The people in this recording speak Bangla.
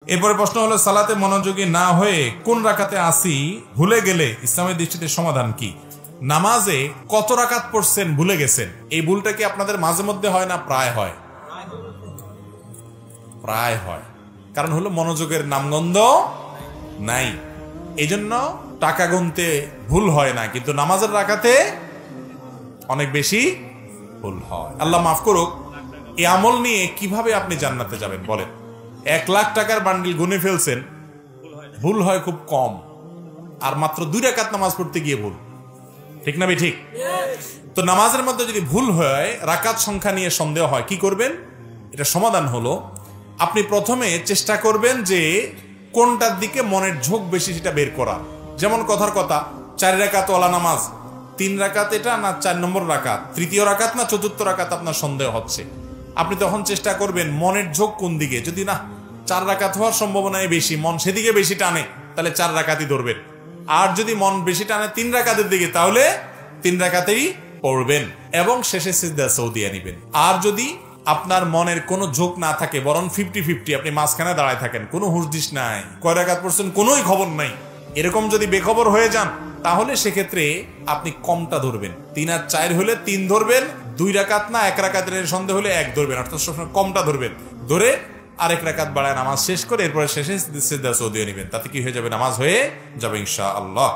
এরপরে প্রশ্ন হলো, সালাতে মনোযোগী না হয়ে কোন রাকাতে আসি ভুলে গেলে ইসলামের দৃষ্টিতে সমাধান কি? নামাজে কত রাকাত পড়ছেন ভুলে গেছেন, এই ভুলটা কি আপনাদের মাঝে মধ্যে হয় না প্রায় হয়? প্রায় হয়। কারণ হলো মনোযোগের নামগন্ধ নাই, এই জন্য টাকা গুনতে ভুল হয় না, কিন্তু নামাজের রাকাতে অনেক বেশি ভুল হয়। আল্লাহ মাফ করুক। এই আমল নিয়ে কিভাবে আপনি জান্নাতে যাবেন বলেন? 1,00,000 টাকার বান্ডিল গুনে ফেলছেন, ভুল হয় খুব কম, আর মাত্র 2 রাকাত নামাজ পড়তে গিয়ে ভুল। ঠিক না ঠিক? তো নামাজের মধ্যে যদি ভুল হয়, রাকাত সংখ্যা নিয়ে সন্দেহ হয়, কি করবেন? এটা সমাধান হলো, আপনি প্রথমে চেষ্টা করবেন যে কোনটার দিকে মনের ঝোঁক বেশি সেটা বের করা। যেমন কথার কথা, 4 রাকাত ওয়ালা নামাজ, 3 রাকাত এটা না 4 নম্বর রাকাত, তৃতীয় রাকাত না চতুর্থ রাকাত আপনার সন্দেহ হচ্ছে। আপনি তখন চেষ্টা করবেন মনের ঝোঁক কোন দিকে। যদি না 4 রাকাত হওয়ার সম্ভাবনায় বেশি, মন সেদিকে বেশি টানে, তাহলে 4 রাকাতই ধরবেন। আর যদি মন বেশি টানে 3 রাকাতের দিকে, তাহলে 3 রাকাতেই পড়বেন এবং শেষে সিজদা সৌদিয়া নিবেন। আর যদি আপনার মনের কোনো ঝোঁক না থাকে, বরং 50-50, আপনি মাঝখানে দাঁড়ায় থাকেন, কোনো হুঁশদিস নাই, কয় রাকাত পড়ছেন কোনোই খবর নাই, এরকম যদি বেখবর হয়ে যান, তাহলে সেক্ষেত্রে আপনি কমটা ধরবেন। 3 আর 4 হলে 3 ধরবেন, 2 রাকাত না 1 রাকাতের সন্দেহ হলে 1 ধরবেন, অর্থাৎ সবসময় কমটা ধরবেন, ধরে আরেক রাকাত বাড়ায় নামাজ শেষ করে এরপরে শেষে সিজদা সৌদিয়া নিবেন। তাতে কি হয়ে যাবে? নামাজ হয়ে যাবে ইনশাআল্লাহ।